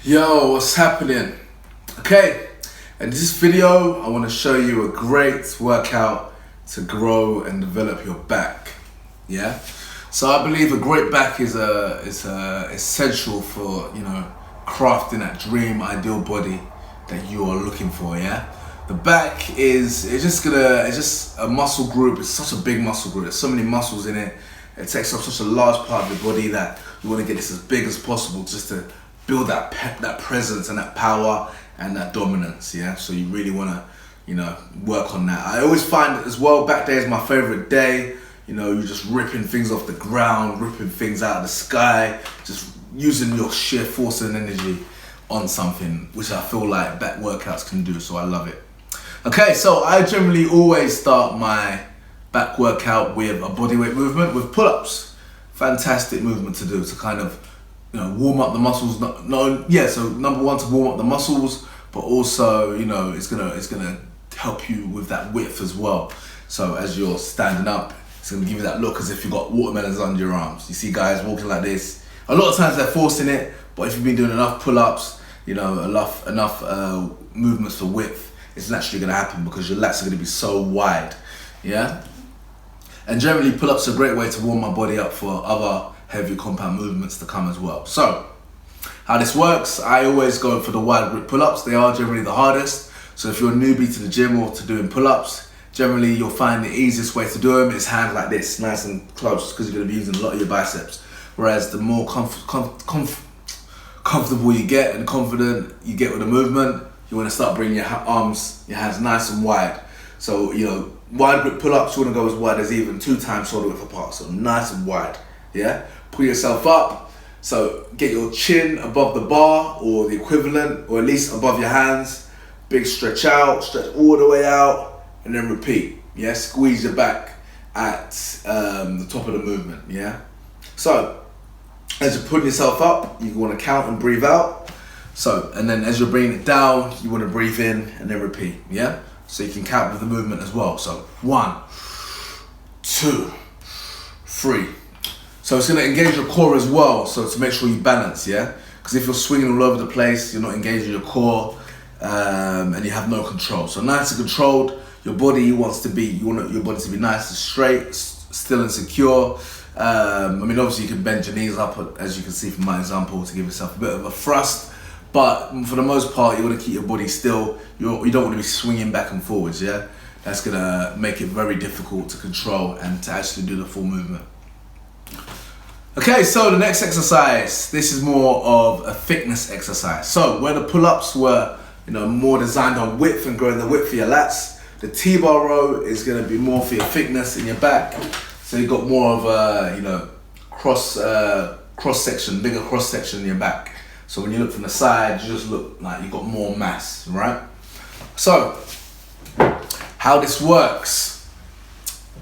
Yo, what's happening? Okay, in this video I want to show you a great workout to grow and develop your back. Yeah, so I believe a great back is essential for crafting that dream ideal body that you are looking for. Yeah, the back it's just a muscle group. It's such a big muscle group. There's so many muscles in it. It takes up such a large part of your body that you want to get this as big as possible just to build that that presence and that power and that dominance. Yeah, so you really want to work on that. I always find that as well, back day is my favorite day. You're just ripping things off the ground, ripping things out of the sky, just using your sheer force and energy on something, which I feel like back workouts can do, so I love it. Okay, so I generally always start my back workout with a bodyweight movement with pull-ups. Fantastic movement to do to kind of warm up the muscles. So number one, to warm up the muscles, but also it's gonna help you with that width as well. So as you're standing up, it's gonna give you that look as if you've got watermelons under your arms. You see guys walking like this. A lot of times they're forcing it, but if you've been doing enough pull-ups, enough movements for width, it's naturally gonna happen because your lats are gonna be so wide. Yeah. And generally, pull-ups are a great way to warm my body up for other heavy compound movements to come as well. So, how this works, I always go for the wide grip pull-ups. They are generally the hardest. So if you're a newbie to the gym or to doing pull-ups, generally you'll find the easiest way to do them is hands like this, nice and close, because you're going to be using a lot of your biceps. Whereas the more comfortable you get and confident you get with the movement, you want to start bringing your hands nice and wide. So, wide grip pull-ups, you want to go as wide as even 2 times shoulder width apart. So nice and wide, yeah? Pull yourself up. So get your chin above the bar or the equivalent, or at least above your hands. Big stretch out, stretch all the way out, and then repeat, yeah? Squeeze your back at the top of the movement, yeah? So as you're putting yourself up, you want to count and breathe out. So, and then as you're bringing it down, you want to breathe in and then repeat, yeah? So you can count with the movement as well. So 1, 2, 3. So it's going to engage your core as well. So to make sure you balance, yeah? Because if you're swinging all over the place, you're not engaging your core, and you have no control. So nice and controlled. Your body you want your body to be nice and straight, still and secure. Obviously you can bend your knees up, as you can see from my example, to give yourself a bit of a thrust. But for the most part, you want to keep your body still. You don't want to be swinging back and forwards, yeah? That's going to make it very difficult to control and to actually do the full movement. Okay, so the next exercise, this is more of a thickness exercise. So where the pull-ups were, more designed on width and growing the width for your lats, the T-bar row is going to be more for your thickness in your back. So you've got more of a, cross section, bigger cross section in your back. So when you look from the side, you just look like you've got more mass, right? So, how this works,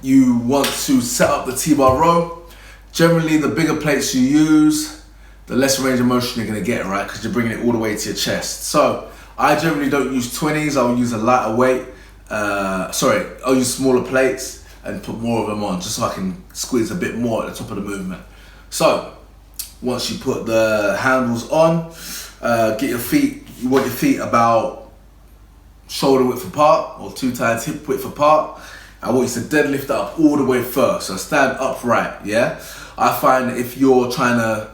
you want to set up the T-bar row. Generally, the bigger plates you use, the less range of motion you're gonna get, right? Because you're bringing it all the way to your chest. So, I generally don't use 20s, I'll use a lighter weight. I'll use smaller plates and put more of them on, just so I can squeeze a bit more at the top of the movement. So, once you put the handles on, you want your feet about shoulder width apart or 2 times hip width apart. I want you to deadlift up all the way first, so stand upright, yeah? I find that if you're trying to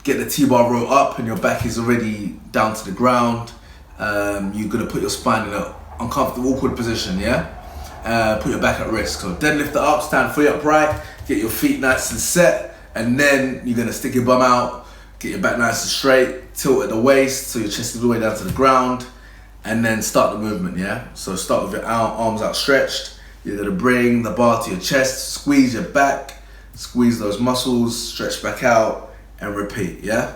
get the T-bar row up and your back is already down to the ground, you're gonna put your spine in an uncomfortable, awkward position, yeah? Put your back at risk. So deadlift it up, stand fully upright, get your feet nice and set, and then you're gonna stick your bum out, get your back nice and straight, tilt at the waist so your chest is all the way down to the ground, and then start the movement, yeah? So start with your arms outstretched. You're gonna bring the bar to your chest, squeeze your back, squeeze those muscles, stretch back out, and repeat, yeah?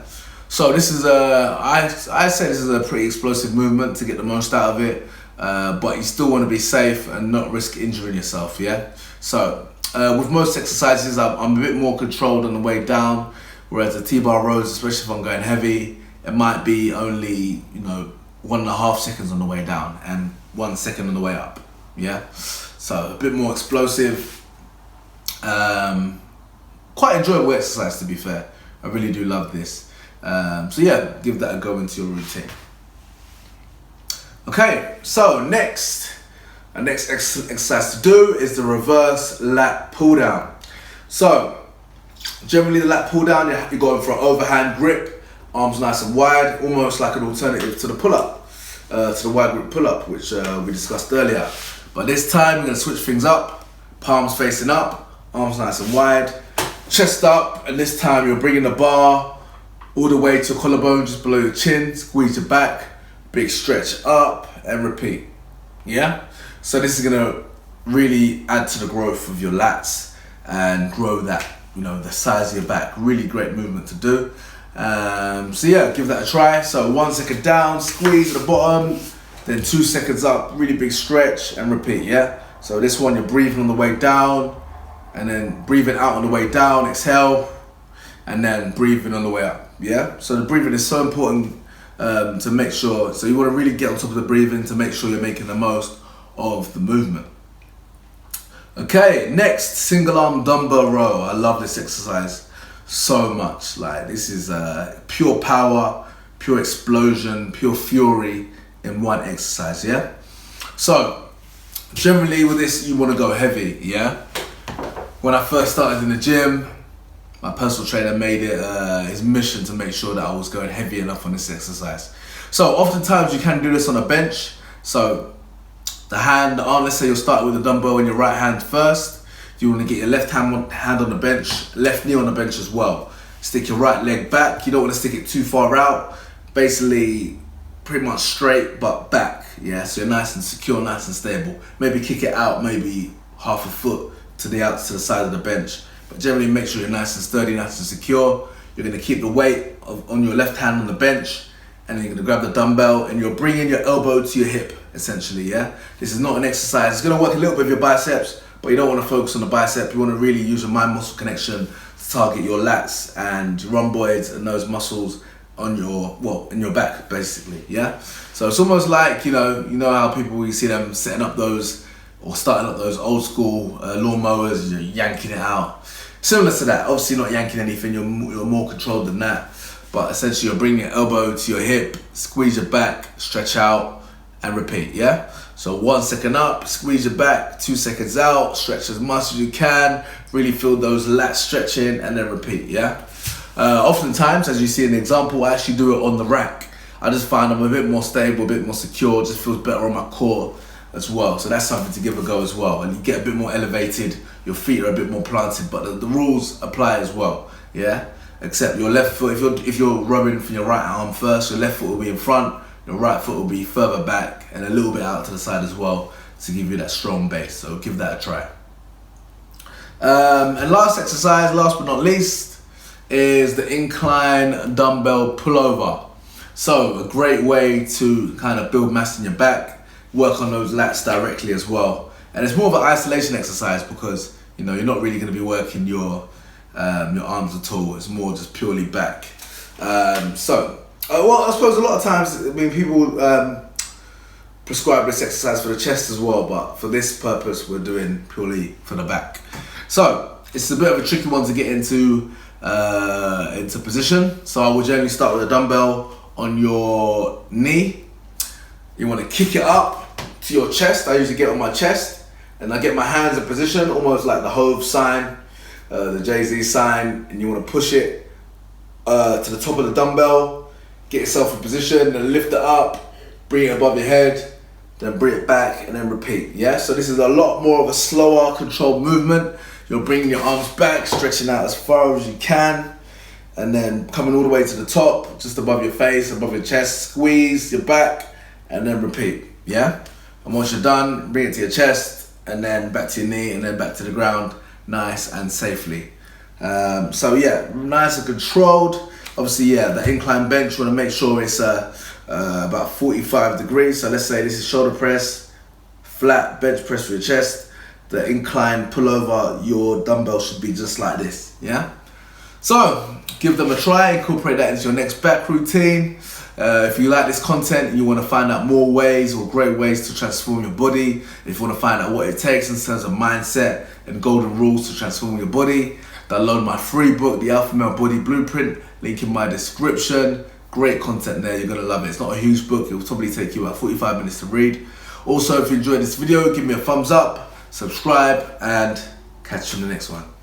So this is I say this is a pretty explosive movement to get the most out of it, but you still wanna be safe and not risk injuring yourself, yeah? So, with most exercises, I'm a bit more controlled on the way down, whereas the T-bar rows, especially if I'm going heavy, it might be only 1.5 seconds on the way down and 1 second on the way up, yeah? So a bit more explosive, quite enjoyable exercise to be fair. I really do love this. So yeah, give that a go into your routine. Okay, so next exercise to do is the reverse lat pull down. So generally the lat pull down, you're going for an overhand grip, arms nice and wide, almost like an alternative to the pull up, to the wide grip pull up, which we discussed earlier. But this time you're gonna switch things up, palms facing up, arms nice and wide, chest up, and this time you're bringing the bar all the way to your collarbone, just below your chin, squeeze your back, big stretch up, and repeat. Yeah? So this is gonna really add to the growth of your lats and grow that, the size of your back. Really great movement to do. So yeah, give that a try. So 1 second down, squeeze at the bottom, then 2 seconds up, really big stretch, and repeat, yeah? So this one, you're breathing on the way down, and then breathing out on the way down, exhale, and then breathing on the way up, yeah? So the breathing is so important to make sure, so you wanna really get on top of the breathing to make sure you're making the most of the movement. Okay, next, single arm dumbbell row. I love this exercise so much. Like, this is pure power, pure explosion, pure fury in one exercise, yeah? So, generally with this, you wanna go heavy, yeah? When I first started in the gym, my personal trainer made it his mission to make sure that I was going heavy enough on this exercise. So oftentimes you can do this on a bench. So the arm, let's say you'll start with the dumbbell in your right hand first. You want to get your left hand on the bench, left knee on the bench as well. Stick your right leg back. You don't want to stick it too far out. Basically, pretty much straight but back. Yeah, so you're nice and secure, nice and stable. Maybe kick it out, maybe half a foot to the side of the bench. But generally make sure you're nice and sturdy, nice and secure. You're gonna keep the weight on your left hand on the bench, and then you're gonna grab the dumbbell and you're bringing your elbow to your hip, essentially, yeah? This is not an exercise. It's gonna work a little bit with your biceps, but you don't wanna focus on the bicep. You wanna really use your mind-muscle connection to target your lats and rhomboids and those muscles on in your back, basically, yeah? So it's almost like, you know how people, you see them setting up those, or starting up those old school lawnmowers, you're yanking it out. Similar to that, obviously not yanking anything, you're more controlled than that. But essentially you're bringing your elbow to your hip, squeeze your back, stretch out, and repeat, yeah? So 1 second up, squeeze your back, 2 seconds out, stretch as much as you can, really feel those lats stretching, and then repeat, yeah? Oftentimes, as you see in the example, I actually do it on the rack. I just find I'm a bit more stable, a bit more secure, just feels better on my core as well. So that's something to give a go as well. And you get a bit more elevated, your feet are a bit more planted, but the rules apply as well, yeah? Except your left foot, if you're rowing from your right arm first, your left foot will be in front, your right foot will be further back and a little bit out to the side as well to give you that strong base. So give that a try. And last exercise, last but not least, is the incline dumbbell pullover. So a great way to kind of build mass in your back, work on those lats directly as well. And it's more of an isolation exercise because you're not really going to be working your arms at all. It's more just purely back. Well, I suppose a lot of times, people prescribe this exercise for the chest as well, but for this purpose, we're doing purely for the back. So it's a bit of a tricky one to get into position. So I would generally start with a dumbbell on your knee. You want to kick it up to your chest. I usually get on my chest and I get my hands in position, almost like the Hove sign, the Jay-Z sign, and you want to push it to the top of the dumbbell, get yourself in position, then lift it up, bring it above your head, then bring it back, and then repeat, yeah? So this is a lot more of a slower, controlled movement. You're bringing your arms back, stretching out as far as you can, and then coming all the way to the top, just above your face, above your chest, squeeze your back, and then repeat, yeah? And once you're done, bring it to your chest, and then back to your knee, and then back to the ground, nice and safely. So yeah, nice and controlled. Obviously, yeah, the incline bench, you want to make sure it's about 45 degrees. So let's say this is shoulder press, flat bench press for your chest. The incline pullover, your dumbbell should be just like this, yeah? So give them a try, incorporate that into your next back routine. If you like this content and you want to find out more ways or great ways to transform your body, if you want to find out what it takes in terms of mindset and golden rules to transform your body, Download my free book, The Alpha Male Body Blueprint, link in my description. Great content there, you're gonna love it. It's not a huge book, it'll probably take you about 45 minutes to read. Also, if you enjoyed this video, give me a thumbs up, subscribe, and catch you in the next one.